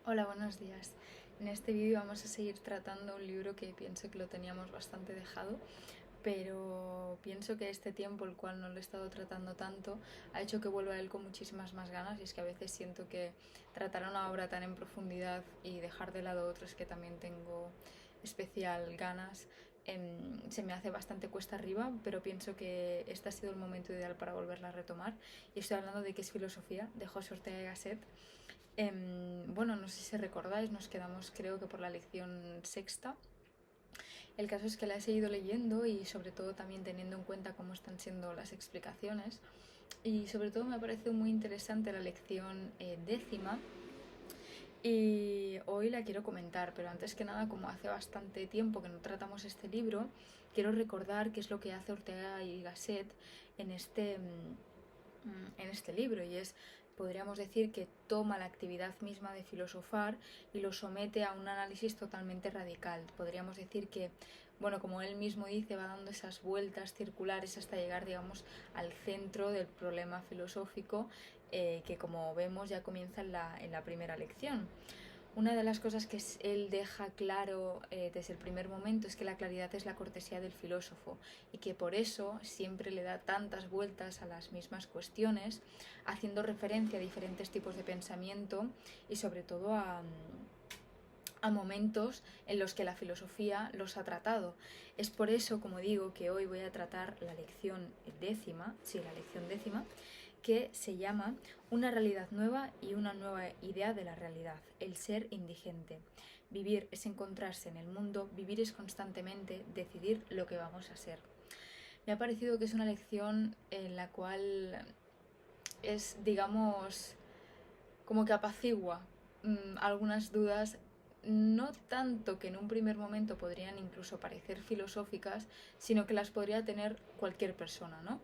Hola, buenos días. En este vídeo vamos a seguir tratando un libro que pienso que lo teníamos bastante dejado, pero pienso que este tiempo, el cual no lo he estado tratando tanto, ha hecho que vuelva a él con muchísimas más ganas, y es que a veces siento que tratar una obra tan en profundidad y dejar de lado otros que también tengo especial ganas, se me hace bastante cuesta arriba, pero pienso que este ha sido el momento ideal para volverla a retomar. Y estoy hablando de qué es filosofía, de José Ortega y Gasset. Bueno, no sé si recordáis, nos quedamos creo que por la lección sexta. El caso es que la he seguido leyendo y sobre todo también teniendo en cuenta cómo están siendo las explicaciones. Y sobre todo me ha parecido muy interesante la lección décima, y hoy la quiero comentar, pero antes que nada, como hace bastante tiempo que no tratamos este libro, quiero recordar qué es lo que hace Ortega y Gasset en este libro, y es, podríamos decir, que toma la actividad misma de filosofar y lo somete a un análisis totalmente radical. Podríamos decir que, bueno, como él mismo dice, va dando esas vueltas circulares hasta llegar, digamos, al centro del problema filosófico, que como vemos ya comienza en la primera lección. Una de las cosas que él deja claro desde el primer momento es que la claridad es la cortesía del filósofo, y que por eso siempre le da tantas vueltas a las mismas cuestiones, haciendo referencia a diferentes tipos de pensamiento y sobre todo a momentos en los que la filosofía los ha tratado. Es por eso, como digo, que hoy voy a tratar la lección décima, sí, la lección décima, que se llama Una realidad nueva y una nueva idea de la realidad, el ser indigente. Vivir es encontrarse en el mundo, vivir es constantemente decidir lo que vamos a ser. Me ha parecido que es una lección en la cual es, digamos, como que apacigua algunas dudas, no tanto que en un primer momento podrían incluso parecer filosóficas, sino que las podría tener cualquier persona, ¿no?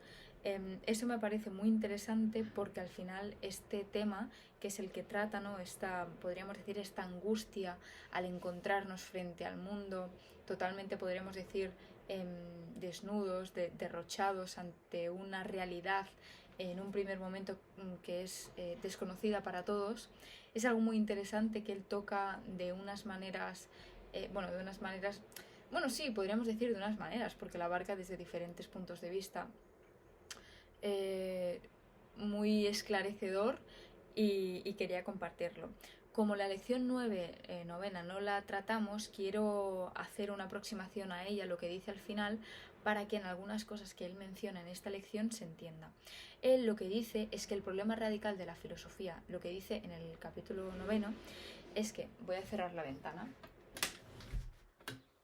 Eso me parece muy interesante porque al final este tema, que es el que trata, ¿no? Esta, podríamos decir, esta angustia al encontrarnos frente al mundo, totalmente podríamos decir desnudos, derrochados ante una realidad en un primer momento que es desconocida para todos. Es algo muy interesante que él toca de unas maneras, bueno, sí, podríamos decir de unas maneras, porque la abarca desde diferentes puntos de vista, eh, muy esclarecedor, y quería compartirlo. Como la lección 9, novena, no la tratamos, quiero hacer una aproximación a ella, lo que dice al final, para que en algunas cosas que él menciona en esta lección se entienda. Él lo que dice es que el problema radical de la filosofía, lo que dice en el capítulo noveno, es que, voy a cerrar la ventana,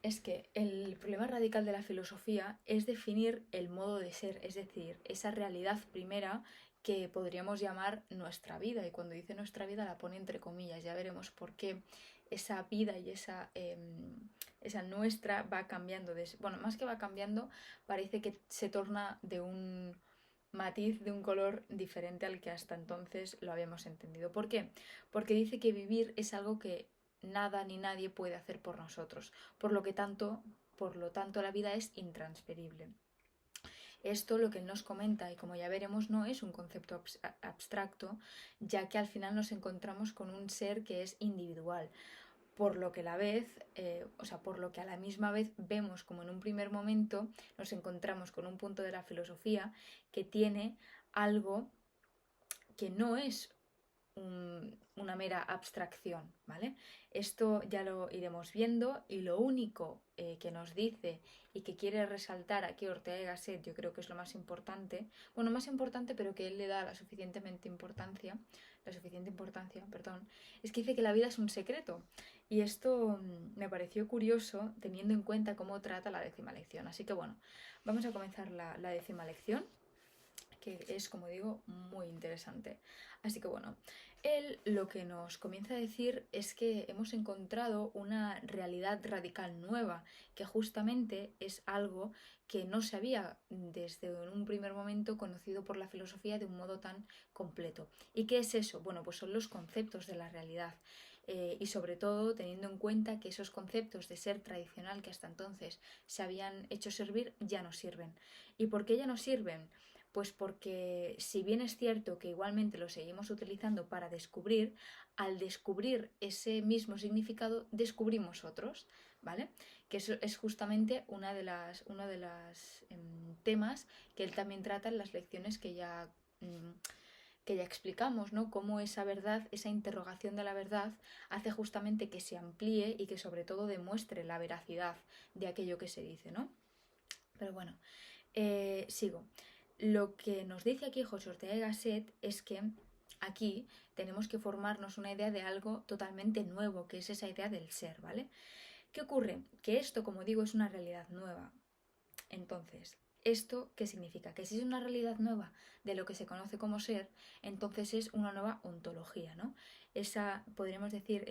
es que el problema radical de la filosofía es definir el modo de ser, es decir, esa realidad primera que podríamos llamar nuestra vida. Y cuando dice nuestra vida la pone entre comillas, ya veremos por qué esa vida y esa nuestra va cambiando. Bueno, más que va cambiando, parece que se torna de un matiz, de un color diferente al que hasta entonces lo habíamos entendido. ¿Por qué? Porque dice que vivir es algo que nada ni nadie puede hacer por nosotros, por lo tanto la vida es intransferible. Esto, lo que él nos comenta, y como ya veremos, no es un concepto abstracto, ya que al final nos encontramos con un ser que es individual, por lo que por lo que a la misma vez vemos como en un primer momento nos encontramos con un punto de la filosofía que tiene algo que no es una mera abstracción, ¿vale? Esto ya lo iremos viendo, y lo único que nos dice y que quiere resaltar aquí Ortega y Gasset, yo creo que es lo más importante, bueno, más importante, pero que él le da la suficiente importancia, perdón, es que dice que la vida es un secreto. Y esto me pareció curioso teniendo en cuenta cómo trata la décima lección. Así que bueno, vamos a comenzar la décima lección, que es, como digo, muy interesante. Así que bueno, él lo que nos comienza a decir es que hemos encontrado una realidad radical nueva, que justamente es algo que no se había desde un primer momento conocido por la filosofía de un modo tan completo. ¿Y qué es eso? Bueno, pues son los conceptos de la realidad. Y sobre todo teniendo en cuenta que esos conceptos de ser tradicional que hasta entonces se habían hecho servir ya no sirven. ¿Y por qué ya no sirven? Pues porque si bien es cierto que igualmente lo seguimos utilizando para descubrir, al descubrir ese mismo significado descubrimos otros, ¿vale? Que eso es justamente uno de los temas que él también trata en las lecciones que ya explicamos, ¿no? Cómo esa verdad, esa interrogación de la verdad hace justamente que se amplíe y que sobre todo demuestre la veracidad de aquello que se dice, ¿no? Pero bueno, sigo. Lo que nos dice aquí José Ortega y Gasset es que aquí tenemos que formarnos una idea de algo totalmente nuevo, que es esa idea del ser, ¿vale? ¿Qué ocurre? Que esto, como digo, es una realidad nueva. Entonces, ¿esto qué significa? Que si es una realidad nueva de lo que se conoce como ser, entonces es una nueva ontología, ¿no? Esa, podríamos decir,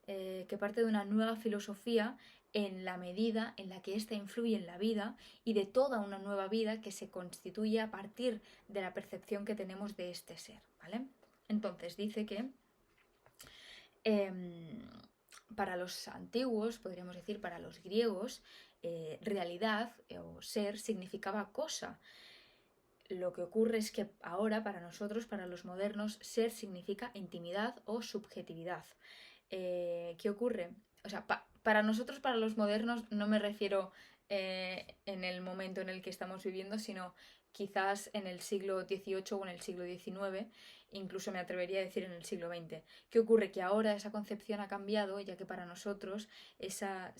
que parte de una nueva filosofía en la medida en la que ésta influye en la vida y de toda una nueva vida que se constituye a partir de la percepción que tenemos de este ser, ¿vale? Entonces dice que para los antiguos, podríamos decir para los griegos, realidad o ser significaba cosa. Lo que ocurre es que ahora para nosotros, para los modernos, ser significa intimidad o subjetividad. ¿Qué ocurre? O sea, para nosotros, para los modernos, no me refiero en el momento en el que estamos viviendo, sino quizás en el siglo XVIII o en el siglo XIX, incluso me atrevería a decir en el siglo XX. ¿Qué ocurre? Que ahora esa concepción ha cambiado, ya que para nosotros esa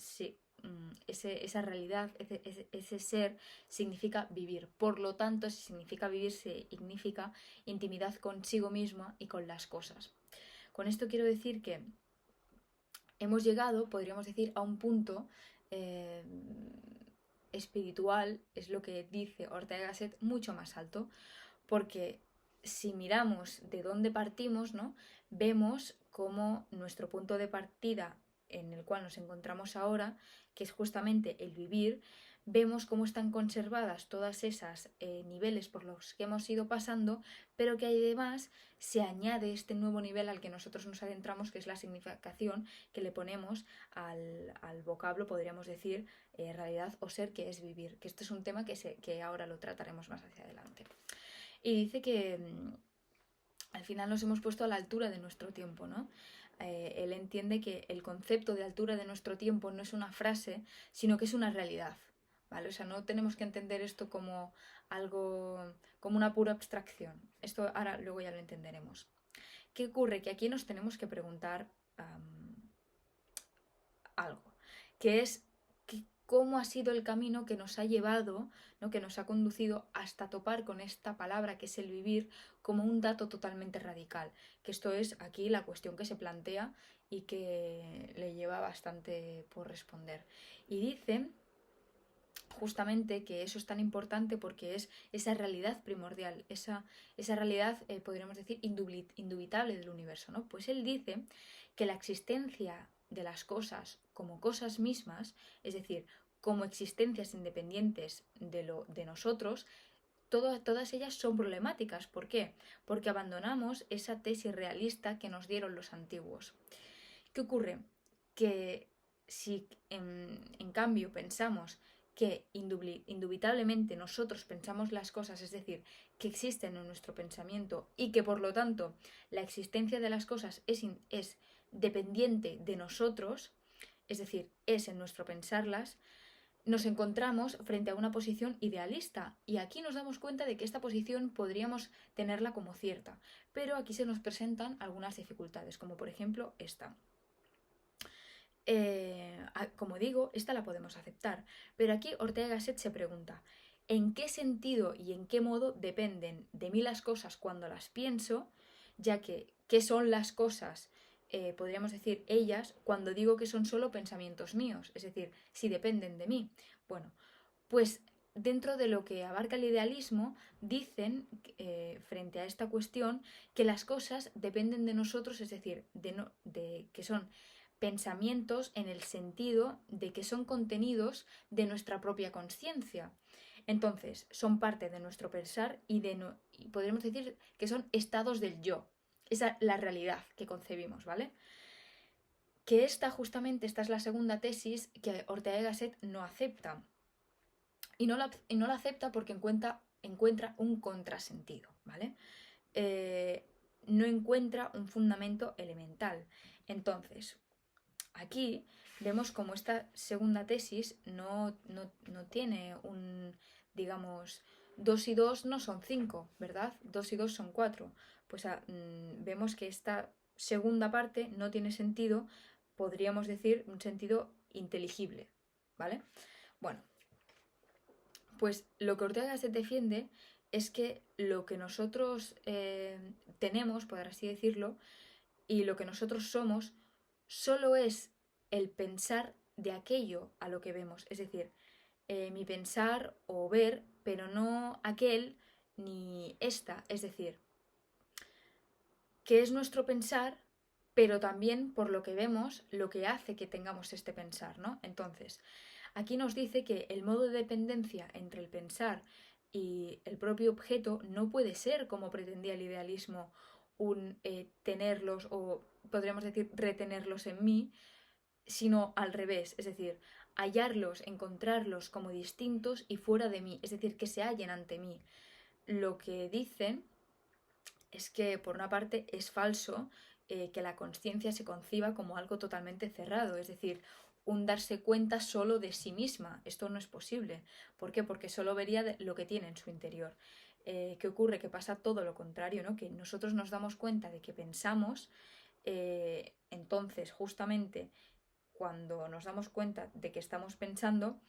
realidad, ese ser, significa vivir. Por lo tanto, si significa vivir, significa intimidad consigo misma y con las cosas. Con esto quiero decir que hemos llegado, podríamos decir, a un punto espiritual, es lo que dice Ortega y Gasset, mucho más alto, porque si miramos de dónde partimos, ¿no? Vemos cómo nuestro punto de partida en el cual nos encontramos ahora, que es justamente el vivir, vemos cómo están conservadas todas esas niveles por los que hemos ido pasando, pero que además se añade este nuevo nivel al que nosotros nos adentramos, que es la significación que le ponemos al vocablo, podríamos decir, realidad o ser, que es vivir, que este es un tema que ahora lo trataremos más hacia adelante. Y dice que al final nos hemos puesto a la altura de nuestro tiempo, ¿no? Él entiende que el concepto de altura de nuestro tiempo no es una frase, sino que es una realidad, ¿vale? O sea, no tenemos que entender esto como algo, como una pura abstracción. Esto ahora luego ya lo entenderemos. ¿Qué ocurre? Que aquí nos tenemos que preguntar algo, que es cómo ha sido el camino que nos ha llevado, ¿no? Que nos ha conducido hasta topar con esta palabra que es el vivir como un dato totalmente radical. Que esto es aquí la cuestión que se plantea y que le lleva bastante por responder. Y dice justamente que eso es tan importante porque es esa realidad primordial, esa realidad, podríamos decir, indubitable del universo, ¿no? Pues él dice que la existencia de las cosas como cosas mismas, es decir, como existencias independientes de nosotros, todas ellas son problemáticas. ¿Por qué? Porque abandonamos esa tesis realista que nos dieron los antiguos. ¿Qué ocurre? Que si en cambio pensamos que indubitablemente nosotros pensamos las cosas, es decir, que existen en nuestro pensamiento y que por lo tanto la existencia de las cosas es dependiente de nosotros, es decir, es en nuestro pensarlas, nos encontramos frente a una posición idealista y aquí nos damos cuenta de que esta posición podríamos tenerla como cierta, pero aquí se nos presentan algunas dificultades, como por ejemplo esta. Como digo, esta la podemos aceptar, pero aquí Ortega y Gasset se pregunta, ¿en qué sentido y en qué modo dependen de mí las cosas cuando las pienso? Ya que, ¿qué son las cosas? Podríamos decir ellas cuando digo que son solo pensamientos míos, es decir, si dependen de mí. Bueno, pues dentro de lo que abarca el idealismo, dicen, frente a esta cuestión, que las cosas dependen de nosotros, es decir, de que son pensamientos en el sentido de que son contenidos de nuestra propia conciencia. Entonces, son parte de nuestro pensar y podríamos decir que son estados del yo. Esa es la realidad que concebimos, ¿vale? Que esta es la segunda tesis que Ortega y Gasset no acepta. Y no la acepta porque encuentra un contrasentido, ¿vale? No encuentra un fundamento elemental. Entonces, aquí vemos como esta segunda tesis no tiene un, digamos, 2 y 2 no son 5, ¿verdad? 2 y 2 son 4. Pues vemos que esta segunda parte no tiene sentido, podríamos decir, un sentido inteligible, ¿vale? Bueno, pues lo que Ortega se defiende es que lo que nosotros tenemos, por así decirlo, y lo que nosotros somos, solo es el pensar de aquello a lo que vemos. Es decir, mi pensar o ver, pero no aquel ni esta. Es decir, que es nuestro pensar, pero también por lo que vemos, lo que hace que tengamos este pensar, ¿no? Entonces, aquí nos dice que el modo de dependencia entre el pensar y el propio objeto no puede ser, como pretendía el idealismo, un tenerlos o podríamos decir retenerlos en mí, sino al revés, es decir, hallarlos, encontrarlos como distintos y fuera de mí, es decir, que se hallen ante mí. Lo que dicen es que, por una parte, es falso que la conciencia se conciba como algo totalmente cerrado, es decir, un darse cuenta solo de sí misma. Esto no es posible. ¿Por qué? Porque solo vería lo que tiene en su interior. ¿Qué ocurre? Que pasa todo lo contrario, ¿no? Que nosotros nos damos cuenta de que pensamos, entonces justamente cuando nos damos cuenta de que estamos pensando,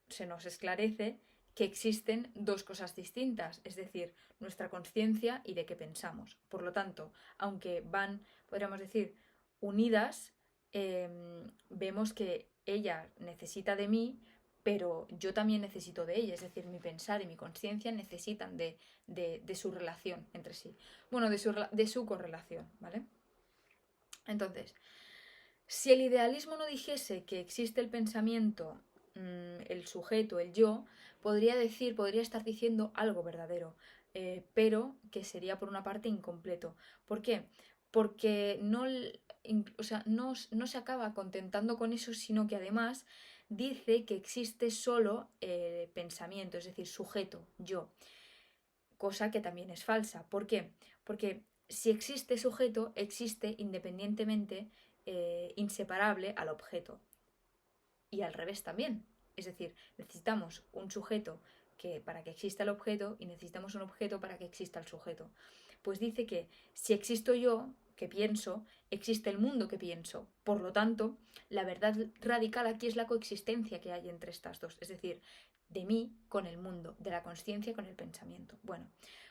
se nos esclarece que existen dos cosas distintas, es decir, nuestra conciencia y de qué pensamos. Por lo tanto, aunque van, podríamos decir, unidas, vemos que ella necesita de mí, pero yo también necesito de ella, es decir, mi pensar y mi conciencia necesitan de su relación entre sí. Bueno, de su correlación, ¿vale? Entonces, si el idealismo no dijese que existe el pensamiento, el sujeto, el yo, podría estar diciendo algo verdadero, pero que sería por una parte incompleto. ¿Por qué? Porque o sea, no se acaba contentando con eso, sino que además dice que existe solo pensamiento, es decir, sujeto, yo, cosa que también es falsa. ¿Por qué? Porque si existe sujeto, existe independientemente, inseparable al objeto. Y al revés también. Es decir, necesitamos un sujeto para que exista el objeto y necesitamos un objeto para que exista el sujeto. Pues dice que si existo yo, que pienso, existe el mundo que pienso. Por lo tanto, la verdad radical aquí es la coexistencia que hay entre estas dos. Es decir, de mí con el mundo, de la consciencia con el pensamiento. Bueno,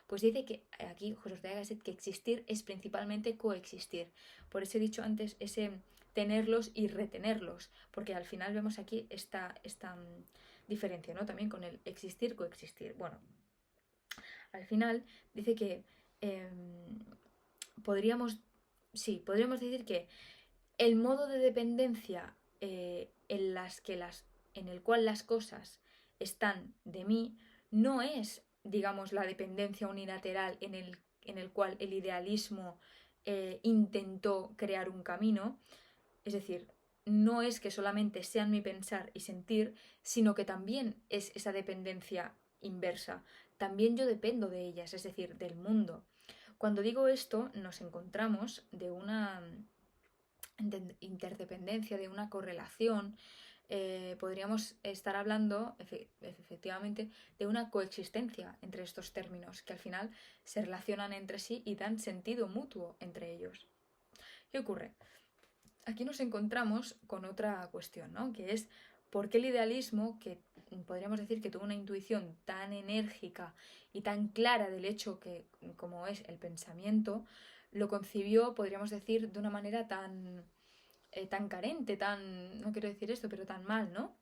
pues dice que aquí José Ortega Gasset que existir es principalmente coexistir. Por eso he dicho antes ese tenerlos y retenerlos, porque al final vemos aquí esta diferencia, ¿no? También con el existir, coexistir. Bueno, al final dice que eh, podríamos, sí, podríamos decir que el modo de dependencia en el cual las cosas están de mí no es, digamos, la dependencia unilateral en el cual el idealismo intentó crear un camino, es decir, no es que solamente sean mi pensar y sentir, sino que también es esa dependencia inversa. También yo dependo de ellas, es decir, del mundo. Cuando digo esto, nos encontramos de una interdependencia, de una correlación. Podríamos estar hablando efectivamente de una coexistencia entre estos términos que al final se relacionan entre sí y dan sentido mutuo entre ellos. ¿Qué ocurre? Aquí nos encontramos con otra cuestión, ¿no? Que es por qué el idealismo, que podríamos decir que tuvo una intuición tan enérgica y tan clara del hecho que, como es el pensamiento, lo concibió, podríamos decir, de una manera tan carente, no quiero decir esto, pero tan mal, ¿no?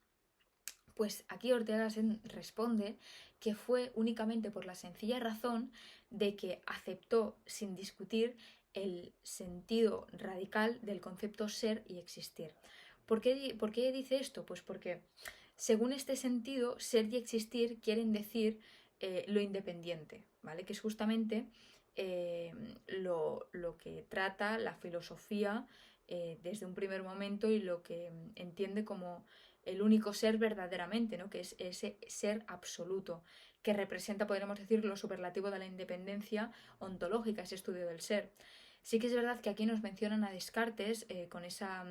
Pues aquí Ortega responde que fue únicamente por la sencilla razón de que aceptó sin discutir el sentido radical del concepto ser y existir. ¿Por qué dice esto? Pues porque según este sentido, ser y existir quieren decir lo independiente, ¿vale? Que es justamente lo que trata la filosofía desde un primer momento y lo que entiende como el único ser verdaderamente, ¿no? Que es ese ser absoluto, que representa, podríamos decir, lo superlativo de la independencia ontológica, ese estudio del ser. Sí que es verdad que aquí nos mencionan a Descartes con esa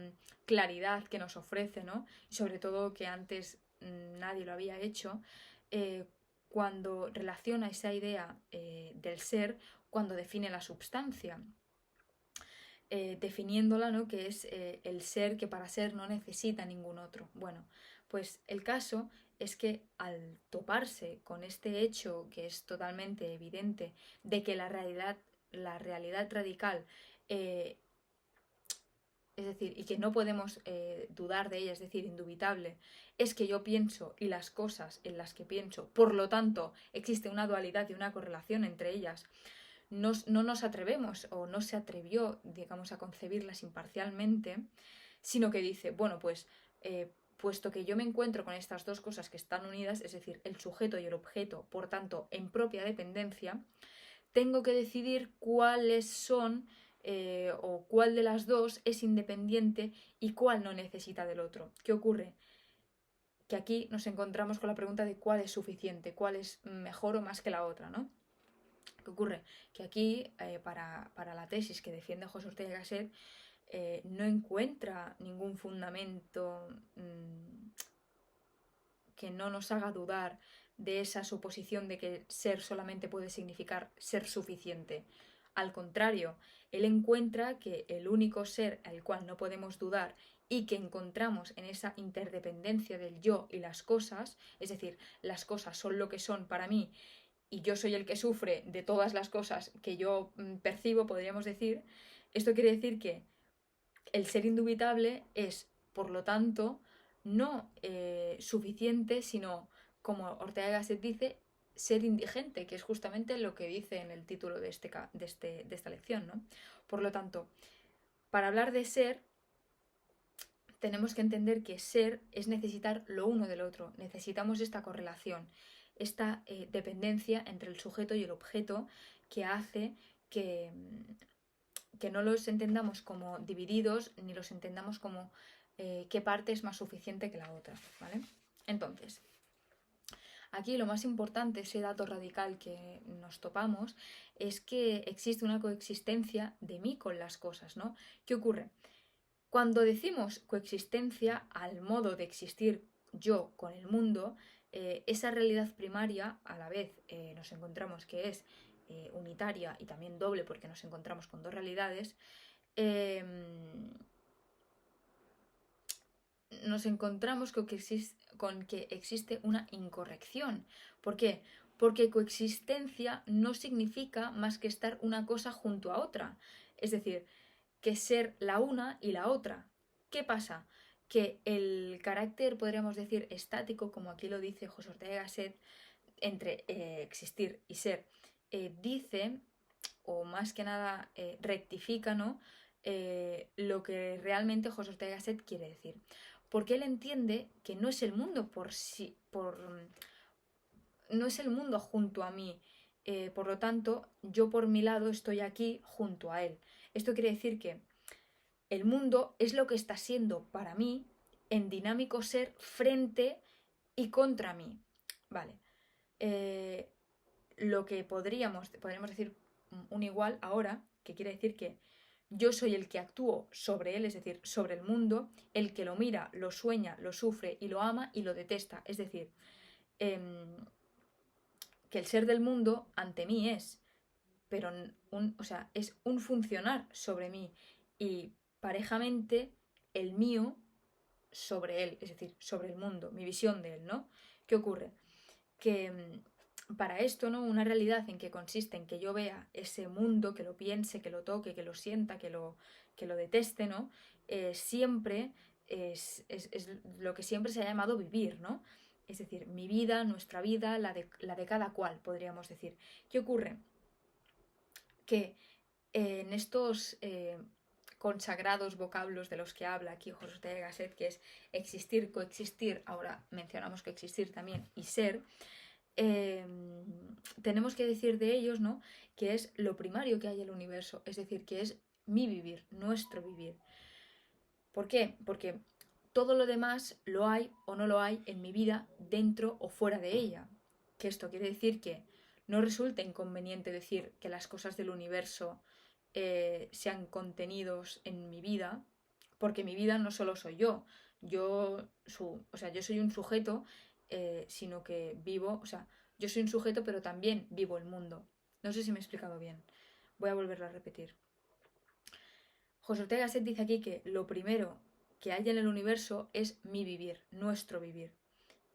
claridad que nos ofrece, ¿no? Y sobre todo que antes nadie lo había hecho, cuando relaciona esa idea del ser, cuando define la substancia. Definiéndola, ¿no? Que es el ser que para ser no necesita ningún otro. Bueno, pues el caso es que al toparse con este hecho que es totalmente evidente de que la realidad radical, eh, es decir, y que no podemos dudar de ella, es decir, indubitable, es que yo pienso y las cosas en las que pienso, por lo tanto, existe una dualidad y una correlación entre ellas, no nos atrevemos o no se atrevió, digamos, a concebirlas imparcialmente, sino que dice, bueno, pues puesto que yo me encuentro con estas dos cosas que están unidas, es decir, el sujeto y el objeto, por tanto, en propia dependencia, tengo que decidir cuáles son o cuál de las dos es independiente y cuál no necesita del otro. ¿Qué ocurre? Que aquí nos encontramos con la pregunta de cuál es suficiente, cuál es mejor o más que la otra, ¿no? ¿Qué ocurre? Que aquí, para la tesis que defiende José Ortega y Gasset, no encuentra ningún fundamento que no nos haga dudar de esa suposición de que ser solamente puede significar ser suficiente. Al contrario, él encuentra que el único ser al cual no podemos dudar y que encontramos en esa interdependencia del yo y las cosas, es decir, las cosas son lo que son para mí y yo soy el que sufre de todas las cosas que yo percibo, podríamos decir, esto quiere decir que el ser indubitable es, por lo tanto, no suficiente, sino, como Ortega y Gasset dice, ser indigente, que es justamente lo que dice en el título de esta lección, ¿no? Por lo tanto, para hablar de ser, tenemos que entender que ser es necesitar lo uno del otro, necesitamos esta correlación, esta dependencia entre el sujeto y el objeto que hace que no los entendamos como divididos ni los entendamos como qué parte es más suficiente que la otra, ¿vale? Entonces, aquí lo más importante, ese dato radical que nos topamos, es que existe una coexistencia de mí con las cosas, ¿no? ¿Qué ocurre? Cuando decimos coexistencia al modo de existir yo con el mundo, esa realidad primaria a la vez nos encontramos que es unitaria y también doble porque nos encontramos con dos realidades, eh, nos encontramos con que existe una incorrección. ¿Por qué? Porque coexistencia no significa más que estar una cosa junto a otra. Es decir, que ser la una y la otra. ¿Qué pasa? Que el carácter, podríamos decir, estático, como aquí lo dice José Ortega y Gasset, entre existir y ser, dice, o más que nada rectifica, ¿no? Lo que realmente José Ortega y Gasset quiere decir. Porque él entiende que no es el mundo no es el mundo junto a mí. Por lo tanto, yo por mi lado estoy aquí junto a él. Esto quiere decir que el mundo es lo que está siendo para mí en dinámico ser frente y contra mí. Vale. Lo que podríamos decir un igual ahora, que quiere decir que yo soy el que actúo sobre él, es decir, sobre el mundo, el que lo mira, lo sueña, lo sufre y lo ama y lo detesta. Es decir, que el ser del mundo ante mí es, pero o sea, es un funcionar sobre mí y parejamente el mío sobre él, es decir, sobre el mundo, mi visión de él, ¿no? ¿Qué ocurre? Que para esto, ¿no? Una realidad en que consiste en que yo vea ese mundo, que lo piense, que lo toque, que lo sienta, que lo deteste, ¿no? Siempre es lo que siempre se ha llamado vivir, ¿no? Es decir, mi vida, nuestra vida, la de cada cual, podríamos decir. ¿Qué ocurre? Que en estos consagrados vocablos de los que habla aquí José de Gasset, que es existir, coexistir, ahora mencionamos coexistir también, y ser, tenemos que decir de ellos, ¿no? Que es lo primario que hay en el universo, es decir, que es mi vivir, nuestro vivir. ¿Por qué? Porque todo lo demás lo hay o no lo hay en mi vida, dentro o fuera de ella. Que esto quiere decir que no resulta inconveniente decir que las cosas del universo sean contenidos en mi vida, porque mi vida no solo soy yo. Yo soy un sujeto, sino que vivo, o sea, yo soy un sujeto, pero también vivo el mundo. No sé si me he explicado bien. Voy a volverlo a repetir. José Ortega Set dice aquí que lo primero que hay en el universo es mi vivir, nuestro vivir.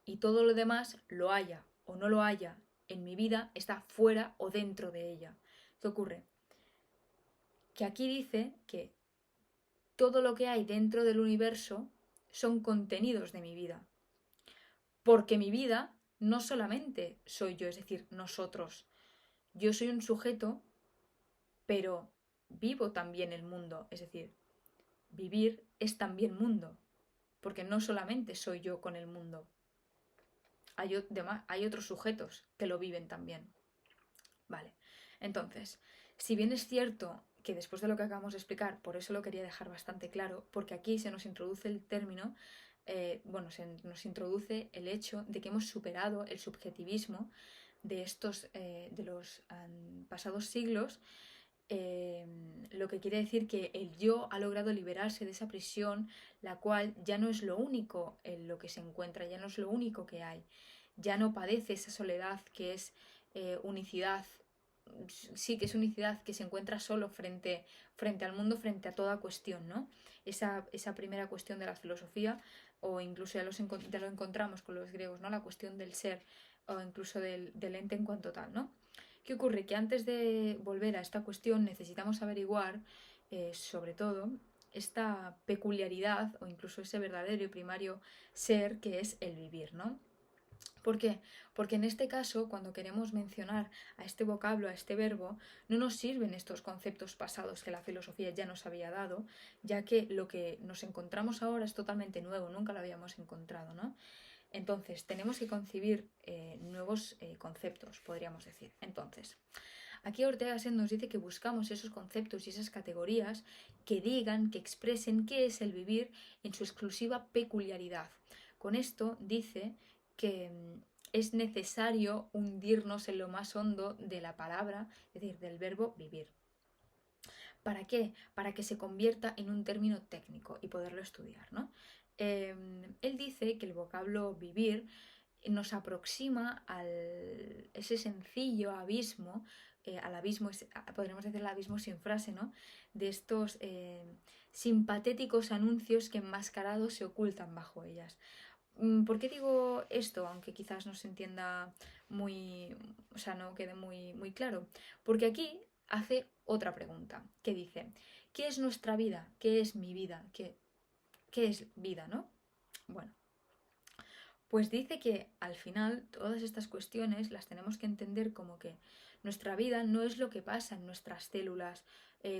Y todo lo demás, lo haya o no lo haya en mi vida, está fuera o dentro de ella. ¿Qué ocurre? Que aquí dice que todo lo que hay dentro del universo son contenidos de mi vida. Porque mi vida no solamente soy yo, es decir, nosotros. Yo soy un sujeto, pero vivo también el mundo. Es decir, vivir es también mundo. Porque no solamente soy yo con el mundo. Hay otros sujetos que lo viven también. Vale. Entonces, si bien es cierto que después de lo que acabamos de explicar, por eso lo quería dejar bastante claro, porque aquí se nos introduce el término, se nos introduce el hecho de que hemos superado el subjetivismo de los pasados siglos, lo que quiere decir que el yo ha logrado liberarse de esa prisión, la cual ya no es lo único en lo que se encuentra, ya no es lo único que hay, ya no padece esa soledad que es unicidad, sí que es unicidad, que se encuentra solo frente al mundo, frente a toda cuestión, ¿no? Esa primera cuestión de la filosofía, o incluso ya lo encontramos con los griegos, ¿no? La cuestión del ser, o incluso del ente en cuanto tal, ¿no? ¿Qué ocurre? Que antes de volver a esta cuestión necesitamos averiguar, sobre todo, esta peculiaridad o incluso ese verdadero y primario ser que es el vivir, ¿no? ¿Por qué? Porque en este caso, cuando queremos mencionar a este vocablo, a este verbo, no nos sirven estos conceptos pasados que la filosofía ya nos había dado, ya que lo que nos encontramos ahora es totalmente nuevo, nunca lo habíamos encontrado, ¿no? Entonces, tenemos que concebir nuevos conceptos, podríamos decir. Entonces, aquí Ortega Gasset nos dice que buscamos esos conceptos y esas categorías que digan, que expresen qué es el vivir en su exclusiva peculiaridad. Con esto dice que es necesario hundirnos en lo más hondo de la palabra, es decir, del verbo vivir. ¿Para qué? Para que se convierta en un término técnico y poderlo estudiar, ¿no? Él dice que el vocablo vivir nos aproxima a ese sencillo abismo, al abismo, podríamos decir el abismo sin frase, ¿no? De estos simpatéticos anuncios que enmascarados se ocultan bajo ellas. ¿Por qué digo esto? Aunque quizás no se entienda muy, o sea, no quede muy claro. Porque aquí hace otra pregunta, que dice, ¿qué es nuestra vida? ¿Qué es mi vida? ¿Qué es vida, no? Bueno, pues dice que al final todas estas cuestiones las tenemos que entender como que nuestra vida no es lo que pasa en nuestras células,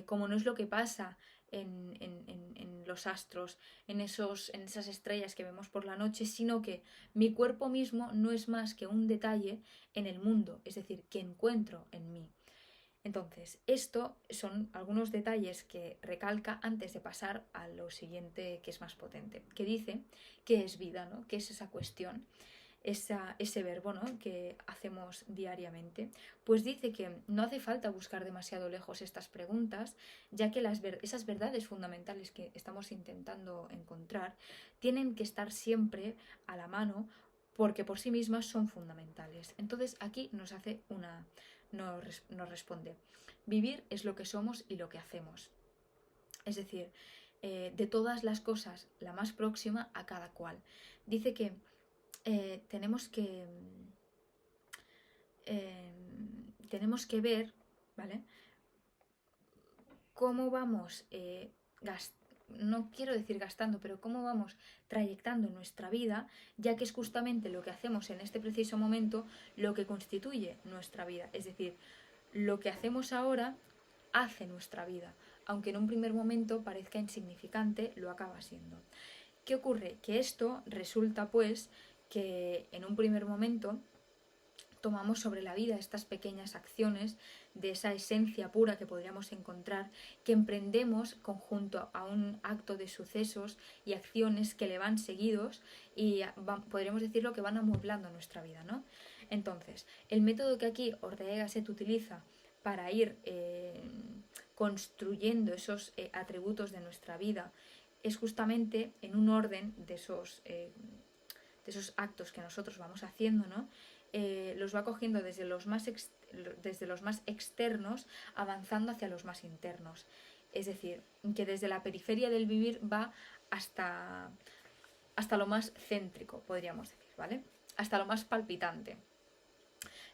como no es lo que pasa en los astros, en esas estrellas que vemos por la noche, sino que mi cuerpo mismo no es más que un detalle en el mundo, es decir, que encuentro en mí. Entonces, esto son algunos detalles que recalca antes de pasar a lo siguiente, que es más potente, que dice qué es vida, ¿no? ¿Qué es esa cuestión? Ese verbo, ¿no? Que hacemos diariamente, pues dice que no hace falta buscar demasiado lejos estas preguntas, ya que esas verdades fundamentales que estamos intentando encontrar tienen que estar siempre a la mano porque por sí mismas son fundamentales. Entonces aquí nos responde, vivir es lo que somos y lo que hacemos. Es decir, de todas las cosas, la más próxima a cada cual. Dice que tenemos que ver, ¿vale? Cómo vamos no quiero decir gastando, pero cómo vamos trayectando nuestra vida, ya que es justamente lo que hacemos en este preciso momento lo que constituye nuestra vida. Es decir, lo que hacemos ahora hace nuestra vida, aunque en un primer momento parezca insignificante, lo acaba siendo. ¿Qué ocurre? Que esto resulta pues que en un primer momento tomamos sobre la vida, estas pequeñas acciones de esa esencia pura que podríamos encontrar, que emprendemos conjunto a un acto de sucesos y acciones que le van seguidos y podríamos decirlo que van amueblando nuestra vida, ¿no? Entonces, el método que aquí Ortega y Gasset utiliza para ir construyendo esos atributos de nuestra vida es justamente en un orden de esos actos que nosotros vamos haciendo, ¿no? Los va cogiendo desde los más externos, avanzando hacia los más internos. Es decir, que desde la periferia del vivir va hasta lo más céntrico, podríamos decir, ¿vale? Hasta lo más palpitante.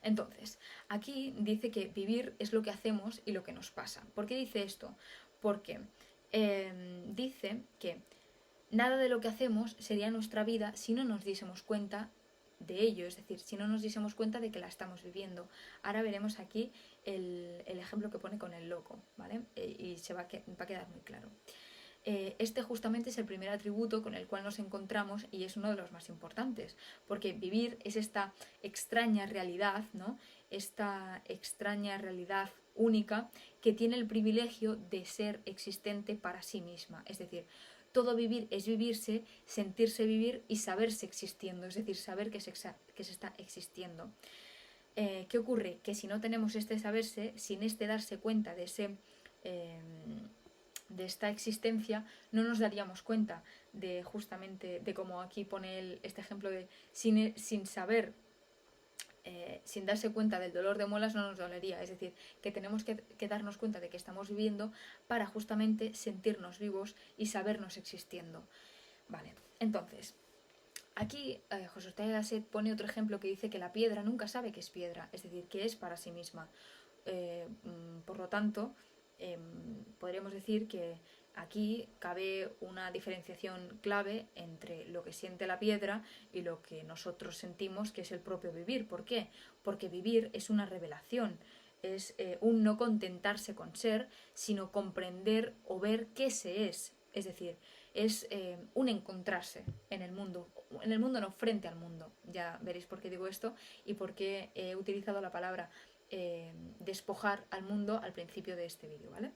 Entonces, aquí dice que vivir es lo que hacemos y lo que nos pasa. ¿Por qué dice esto? Porque dice que nada de lo que hacemos sería nuestra vida si no nos diésemos cuenta de ello, es decir, si no nos diésemos cuenta de que la estamos viviendo. Ahora veremos aquí el ejemplo que pone con el loco, ¿vale? Y va a quedar muy claro. Este justamente es el primer atributo con el cual nos encontramos y es uno de los más importantes, porque vivir es esta extraña realidad, ¿no? Esta extraña realidad única que tiene el privilegio de ser existente para sí misma, es decir, todo vivir es vivirse, sentirse vivir y saberse existiendo, es decir, saber que se está existiendo. ¿Qué ocurre? Que si no tenemos este saberse, sin este darse cuenta de esta existencia, no nos daríamos cuenta de justamente, de como aquí pone este ejemplo de sin saber, sin darse cuenta del dolor de muelas no nos dolería, es decir, que tenemos que darnos cuenta de que estamos viviendo para justamente sentirnos vivos y sabernos existiendo. Vale, entonces, aquí José Ortega y Gasset pone otro ejemplo que dice que la piedra nunca sabe que es piedra, es decir, que es para sí misma. Por lo tanto, podríamos decir que aquí cabe una diferenciación clave entre lo que siente la piedra y lo que nosotros sentimos, que es el propio vivir. ¿Por qué? Porque vivir es una revelación, es un no contentarse con ser, sino comprender o ver qué se es. Es decir, es un encontrarse en el mundo no, frente al mundo. Ya veréis por qué digo esto y por qué he utilizado la palabra despojar al mundo al principio de este vídeo, ¿vale?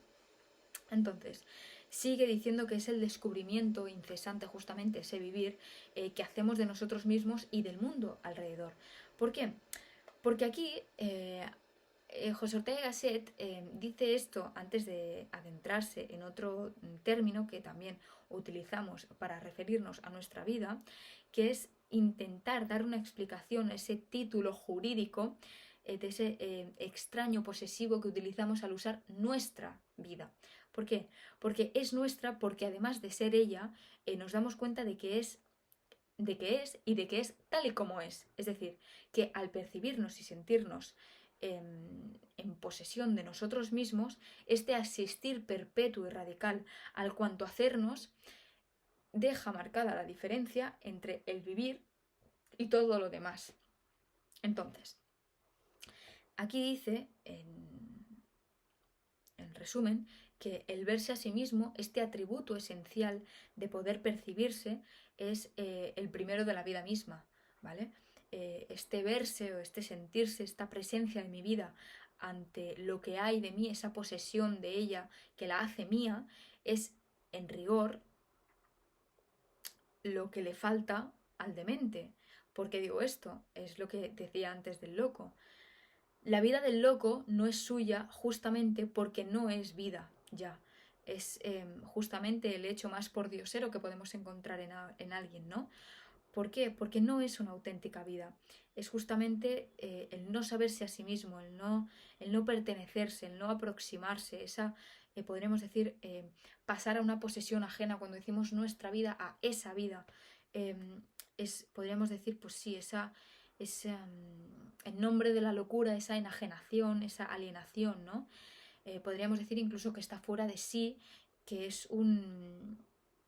Entonces, sigue diciendo que es el descubrimiento incesante, justamente ese vivir que hacemos de nosotros mismos y del mundo alrededor. ¿Por qué? Porque aquí José Ortega y Gasset dice esto antes de adentrarse en otro término que también utilizamos para referirnos a nuestra vida, que es intentar dar una explicación a ese título jurídico de ese extraño posesivo que utilizamos al usar nuestra vida. ¿Por qué? Porque es nuestra, porque además de ser ella, nos damos cuenta de que es y de que es tal y como es. Es decir, que al percibirnos y sentirnos en posesión de nosotros mismos, este asistir perpetuo y radical al cuanto hacernos deja marcada la diferencia entre el vivir y todo lo demás. Entonces, aquí dice, en resumen, que el verse a sí mismo, este atributo esencial de poder percibirse, es el primero de la vida misma, ¿vale? Este verse o este sentirse, esta presencia de mi vida ante lo que hay de mí, esa posesión de ella que la hace mía, es en rigor lo que le falta al demente. ¿Por qué digo esto? Es lo que decía antes del loco. La vida del loco no es suya justamente porque no es vida ya. Es justamente el hecho más pordiosero que podemos encontrar en alguien, ¿no? ¿Por qué? Porque no es una auténtica vida. Es justamente el no saberse a sí mismo, el no pertenecerse, el no aproximarse, podríamos decir, pasar a una posesión ajena cuando decimos nuestra vida a esa vida. Podríamos decir, pues sí, en nombre de la locura, esa enajenación, esa alienación, ¿no? Podríamos decir incluso que está fuera de sí, que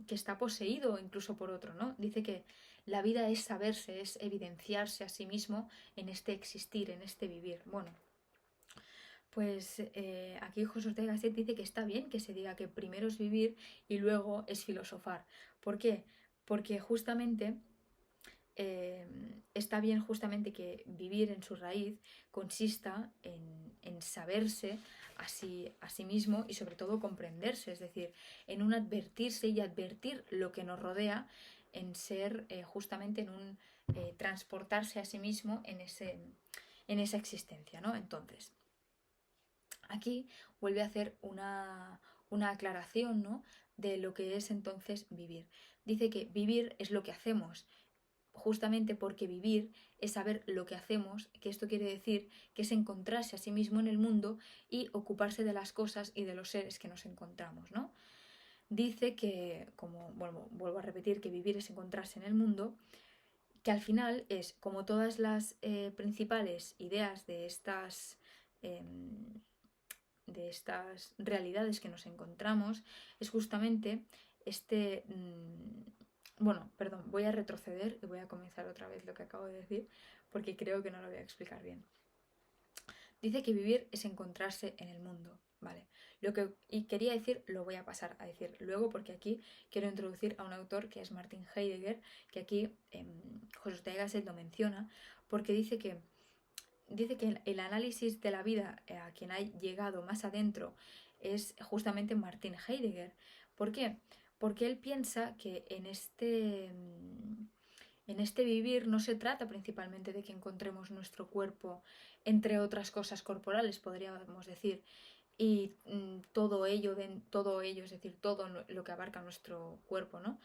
que está poseído incluso por otro, ¿no? Dice que la vida es saberse, es evidenciarse a sí mismo en este existir, en este vivir. Bueno, pues aquí José Ortega y Gasset dice que está bien que se diga que primero es vivir y luego es filosofar. ¿Por qué? Porque justamente está bien justamente que vivir en su raíz consista en saberse a sí mismo y sobre todo comprenderse, es decir, en un advertirse y advertir lo que nos rodea, en ser justamente en un transportarse a sí mismo en esa existencia, ¿no? Entonces, aquí vuelve a hacer una aclaración, ¿no?, de lo que es entonces vivir. Dice que vivir es lo que hacemos, justamente porque vivir es saber lo que hacemos, que esto quiere decir que es encontrarse a sí mismo en el mundo y ocuparse de las cosas y de los seres que nos encontramos, ¿no? Dice que, como bueno, vuelvo a repetir, que vivir es encontrarse en el mundo, que al final es como todas las principales ideas eh, de estas realidades que nos encontramos, es justamente este... bueno, perdón, voy a retroceder y voy a comenzar otra vez lo que acabo de decir porque creo que no lo voy a explicar bien. Dice que vivir es encontrarse en el mundo, ¿vale? Y quería decir, lo voy a pasar a decir luego porque aquí quiero introducir a un autor que es Martin Heidegger, que aquí José Ortega y Gasset lo menciona, porque dice que el análisis de la vida a quien ha llegado más adentro es justamente Martin Heidegger. ¿Por qué? Porque él piensa que en este vivir no se trata principalmente de que encontremos nuestro cuerpo, entre otras cosas corporales, podríamos decir, y todo ello, es decir, todo lo que abarca nuestro cuerpo, ¿no?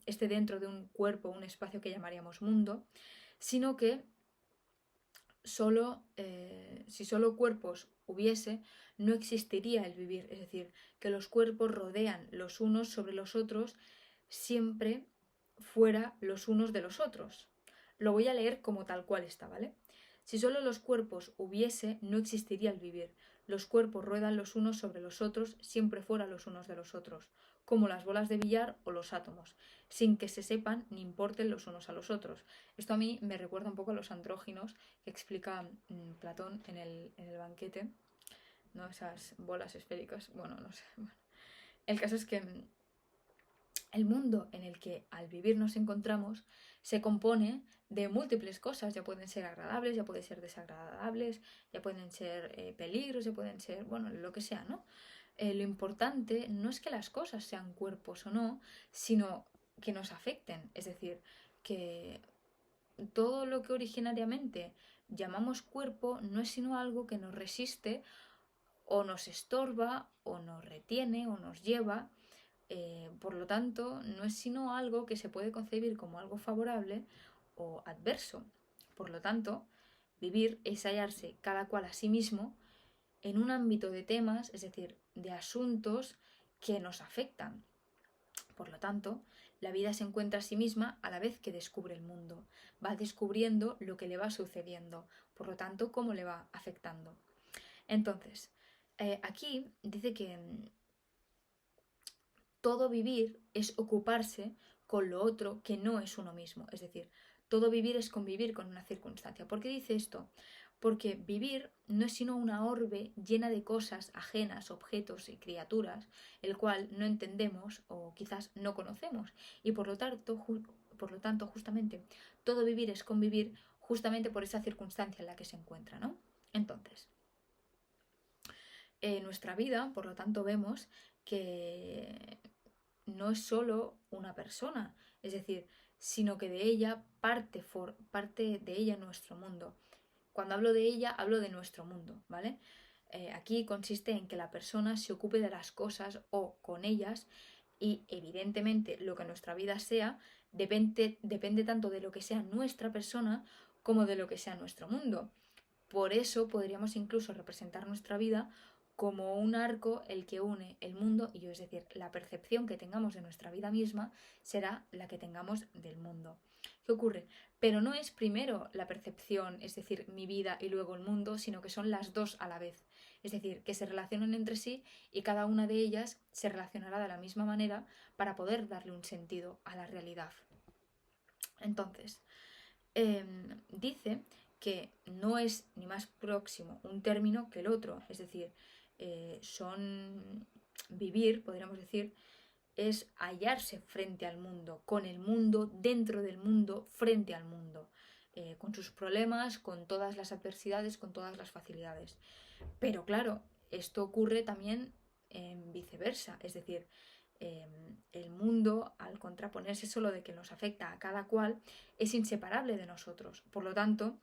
Esté dentro de un cuerpo, un espacio que llamaríamos mundo, sino que si solo cuerpos hubiese, no existiría el vivir, es decir, que los cuerpos rodean los unos sobre los otros siempre fuera los unos de los otros. Lo voy a leer como tal cual está, ¿vale? Si solo los cuerpos hubiese, no existiría el vivir. Los cuerpos ruedan los unos sobre los otros siempre fuera los unos de los otros, como las bolas de billar o los átomos, sin que se sepan ni importen los unos a los otros. Esto a mí me recuerda un poco a los andróginos que explica Platón en el banquete, ¿no? Esas bolas esféricas, bueno, no sé. Bueno. El caso es que el mundo en el que al vivir nos encontramos se compone de múltiples cosas, ya pueden ser agradables, ya pueden ser desagradables, ya pueden ser peligros, ya pueden ser, bueno, lo que sea, ¿no? Lo importante no es que las cosas sean cuerpos o no, sino que nos afecten, es decir, que todo lo que originariamente llamamos cuerpo no es sino algo que nos resiste o nos estorba o nos retiene o nos lleva. Por lo tanto, no es sino algo que se puede concebir como algo favorable o adverso. Por lo tanto, vivir es hallarse cada cual a sí mismo en un ámbito de temas, es decir, de asuntos que nos afectan. Por lo tanto, la vida se encuentra a sí misma a la vez que descubre el mundo. Va descubriendo lo que le va sucediendo, por lo tanto, cómo le va afectando. Entonces, aquí dice que todo vivir es ocuparse con lo otro que no es uno mismo. Es decir, todo vivir es convivir con una circunstancia. ¿Por qué dice esto? Porque vivir no es sino una orbe llena de cosas ajenas, objetos y criaturas, el cual no entendemos o quizás no conocemos. Y por lo tanto, justamente, todo vivir es convivir justamente por esa circunstancia en la que se encuentra, ¿no? Entonces, en nuestra vida, por lo tanto, vemos que no es solo una persona, es decir, sino que de ella parte de ella nuestro mundo. Cuando hablo de ella, hablo de nuestro mundo, ¿vale? Aquí consiste en que la persona se ocupe de las cosas o con ellas y evidentemente lo que nuestra vida sea depende tanto de lo que sea nuestra persona como de lo que sea nuestro mundo. Por eso podríamos incluso representar nuestra vida como un arco el que une el mundo y yo, es decir, la percepción que tengamos de nuestra vida misma será la que tengamos del mundo. ¿Qué ocurre? Pero no es primero la percepción, es decir, mi vida y luego el mundo, sino que son las dos a la vez. Es decir, que se relacionan entre sí y cada una de ellas se relacionará de la misma manera para poder darle un sentido a la realidad. Entonces, dice que no es ni más próximo un término que el otro, es decir, son vivir, podríamos decir, es hallarse frente al mundo, con el mundo, dentro del mundo, frente al mundo, con sus problemas, con todas las adversidades, con todas las facilidades. Pero claro, esto ocurre también en viceversa, es decir, el mundo, al contraponerse solo de que nos afecta a cada cual, es inseparable de nosotros. Por lo tanto,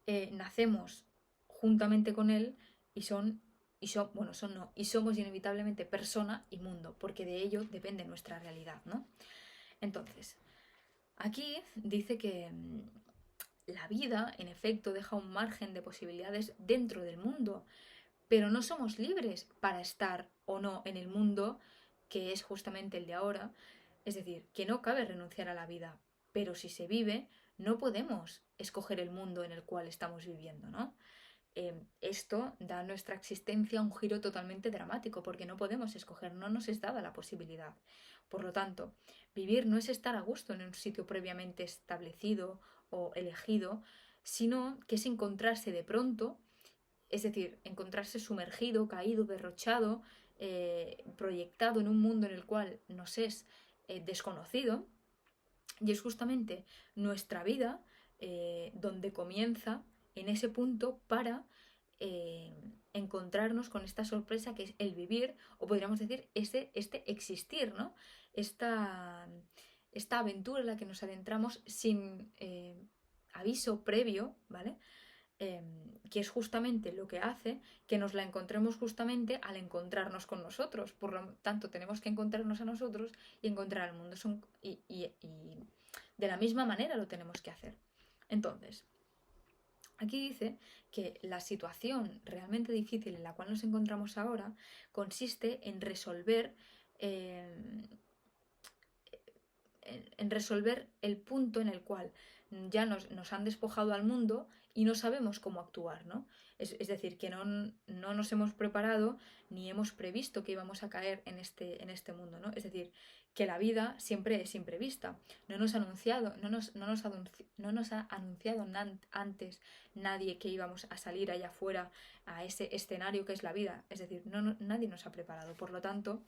nacemos juntamente con él y y somos inevitablemente persona y mundo, porque de ello depende nuestra realidad, ¿no? Entonces, aquí dice que la vida, en efecto, deja un margen de posibilidades dentro del mundo, pero no somos libres para estar o no en el mundo, que es justamente el de ahora. Es decir, que no cabe renunciar a la vida, pero si se vive, no podemos escoger el mundo en el cual estamos viviendo, ¿no? Esto da a nuestra existencia un giro totalmente dramático, porque no podemos escoger, no nos es dada la posibilidad. Por lo tanto, vivir no es estar a gusto en un sitio previamente establecido o elegido, sino que es encontrarse de pronto, es decir, encontrarse sumergido, caído, derrochado, proyectado en un mundo en el cual nos es desconocido, y es justamente nuestra vida donde comienza en ese punto para eh, encontrarnos con esta sorpresa que es el vivir, o podríamos decir este existir, ¿no? Esta, esta aventura en la que nos adentramos sin aviso previo, ¿vale? Que es justamente lo que hace que nos la encontremos justamente al encontrarnos con nosotros. Por lo tanto, tenemos que encontrarnos a nosotros y encontrar al mundo. Y de la misma manera lo tenemos que hacer. Entonces, aquí dice que la situación realmente difícil en la cual nos encontramos ahora consiste en resolver en resolver el punto en el cual ya nos han despojado al mundo y no sabemos cómo actuar, ¿no? Es decir, que no nos hemos preparado ni hemos previsto que íbamos a caer en este mundo, ¿no? Es decir, que la vida siempre es imprevista. No nos ha anunciado antes nadie que íbamos a salir allá afuera a ese escenario que es la vida. Es decir, nadie nos ha preparado. Por lo tanto,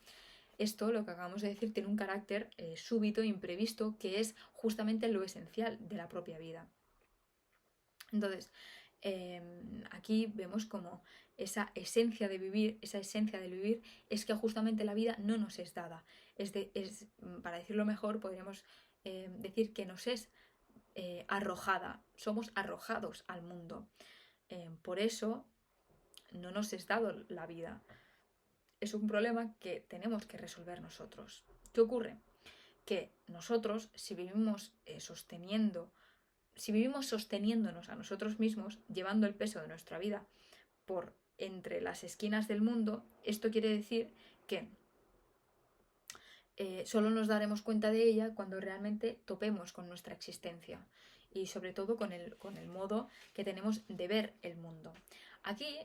esto, lo que acabamos de decir, tiene un carácter súbito, imprevisto, que es justamente lo esencial de la propia vida. Entonces, aquí vemos como esa esencia de vivir, esa esencia del vivir, es que justamente la vida no nos es dada. Para decirlo mejor, podríamos decir que nos es arrojada, somos arrojados al mundo. Por eso no nos es dado la vida. Es un problema que tenemos que resolver nosotros. ¿Qué ocurre? Que nosotros, si vivimos sosteniéndonos a nosotros mismos, llevando el peso de nuestra vida por entre las esquinas del mundo, esto quiere decir que solo nos daremos cuenta de ella cuando realmente topemos con nuestra existencia y sobre todo con el modo que tenemos de ver el mundo. Aquí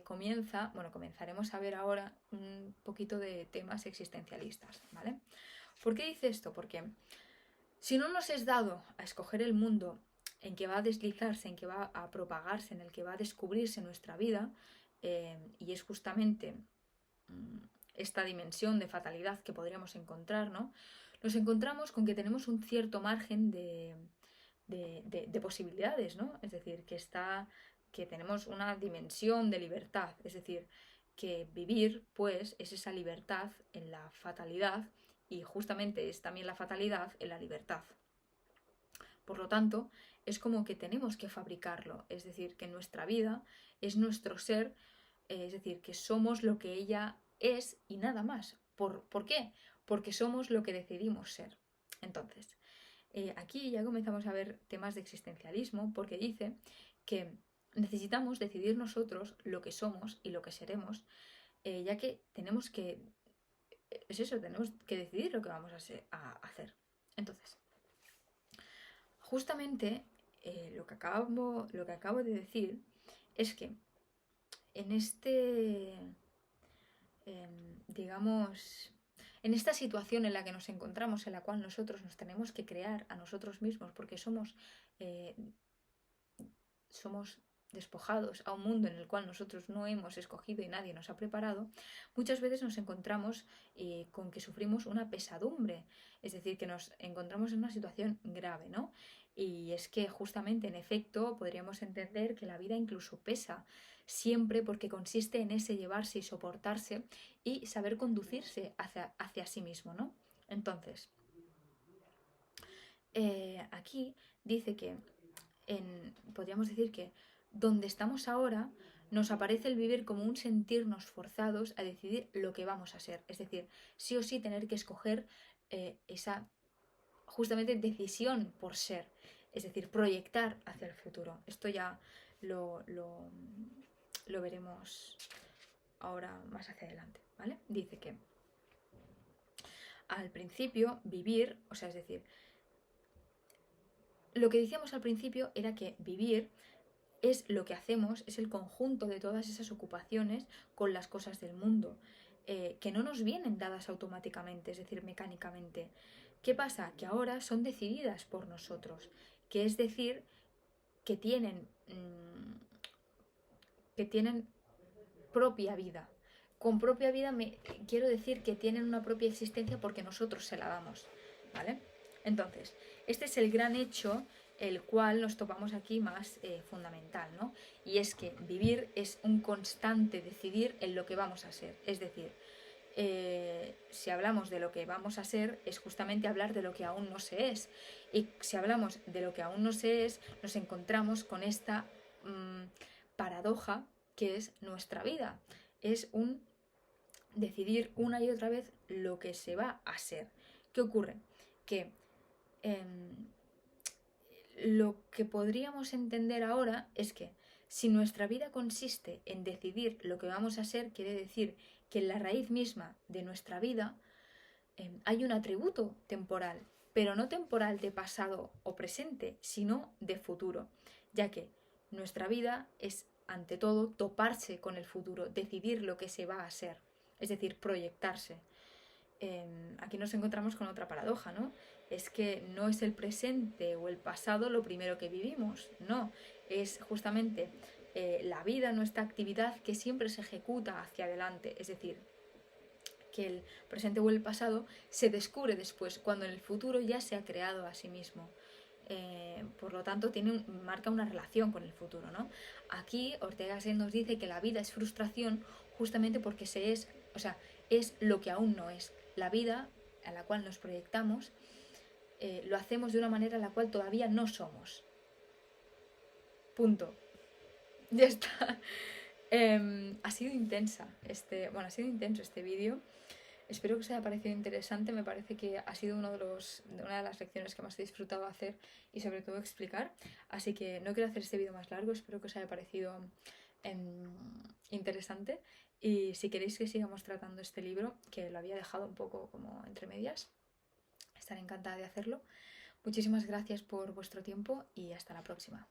comenzaremos a ver ahora un poquito de temas existencialistas, ¿vale? ¿Por qué dice esto? Porque si no nos es dado a escoger el mundo en que va a deslizarse, en que va a propagarse, en el que va a descubrirse nuestra vida, y es justamente esta dimensión de fatalidad que podríamos encontrar, ¿no? Nos encontramos con que tenemos un cierto margen de posibilidades, ¿no? Es decir, que tenemos una dimensión de libertad, es decir, que vivir, pues, es esa libertad en la fatalidad y justamente es también la fatalidad en la libertad. Por lo tanto, es como que tenemos que fabricarlo, es decir, que nuestra vida es nuestro ser, es decir, que somos lo que ella es y nada más. ¿Por qué? Porque somos lo que decidimos ser. Entonces, aquí ya comenzamos a ver temas de existencialismo porque dice que necesitamos decidir nosotros lo que somos y lo que seremos, ya que tenemos que, es eso, tenemos que decidir lo que vamos a hacer. Entonces, justamente lo que acabo de decir es que en digamos, en esta situación en la que nos encontramos, en la cual nosotros nos tenemos que crear a nosotros mismos, porque somos despojados a un mundo en el cual nosotros no hemos escogido y nadie nos ha preparado, muchas veces nos encontramos con que sufrimos una pesadumbre, es decir, que nos encontramos en una situación grave, ¿no? Y es que justamente, en efecto, podríamos entender que la vida incluso pesa, siempre porque consiste en ese llevarse y soportarse y saber conducirse hacia sí mismo, ¿no? Entonces, aquí dice que podríamos decir que donde estamos ahora nos aparece el vivir como un sentirnos forzados a decidir lo que vamos a ser. Es decir, sí o sí tener que escoger esa justamente decisión por ser. Es decir, proyectar hacia el futuro. Esto ya lo veremos ahora más hacia adelante, ¿vale? Dice que al principio vivir, o sea, es decir, lo que decíamos al principio era que vivir es lo que hacemos, es el conjunto de todas esas ocupaciones con las cosas del mundo, que no nos vienen dadas automáticamente, es decir, mecánicamente. ¿Qué pasa? Que ahora son decididas por nosotros, que es decir, que tienen propia vida. Con propia vida quiero decir que tienen una propia existencia porque nosotros se la damos, ¿vale? Entonces, este es el gran hecho el cual nos topamos aquí más fundamental, ¿no? Y es que vivir es un constante decidir en lo que vamos a ser. Es decir, si hablamos de lo que vamos a ser, es justamente hablar de lo que aún no se es. Y si hablamos de lo que aún no se es, nos encontramos con esta paradoja que es nuestra vida. Es un decidir una y otra vez lo que se va a ser. ¿Qué ocurre? Que lo que podríamos entender ahora es que si nuestra vida consiste en decidir lo que vamos a ser, quiere decir que en la raíz misma de nuestra vida hay un atributo temporal, pero no temporal de pasado o presente, sino de futuro, ya que nuestra vida es, ante todo, toparse con el futuro, decidir lo que se va a ser, es decir, proyectarse. Aquí nos encontramos con otra paradoja, ¿no? Es que no es el presente o el pasado lo primero que vivimos, no, es justamente la vida, nuestra actividad que siempre se ejecuta hacia adelante, es decir, que el presente o el pasado se descubre después, cuando en el futuro ya se ha creado a sí mismo. Por lo tanto, marca una relación con el futuro, ¿no? Aquí Ortega Gasset nos dice que la vida es frustración justamente porque es lo que aún no es. La vida a la cual nos proyectamos lo hacemos de una manera a la cual todavía no somos. Punto. Ya está. Ha sido intenso este vídeo. Espero que os haya parecido interesante. Me parece que ha sido una de las lecciones que más he disfrutado hacer y sobre todo explicar. Así que no quiero hacer este vídeo más largo. Espero que os haya parecido interesante. Y si queréis que sigamos tratando este libro, que lo había dejado un poco como entre medias, estaré encantada de hacerlo. Muchísimas gracias por vuestro tiempo y hasta la próxima.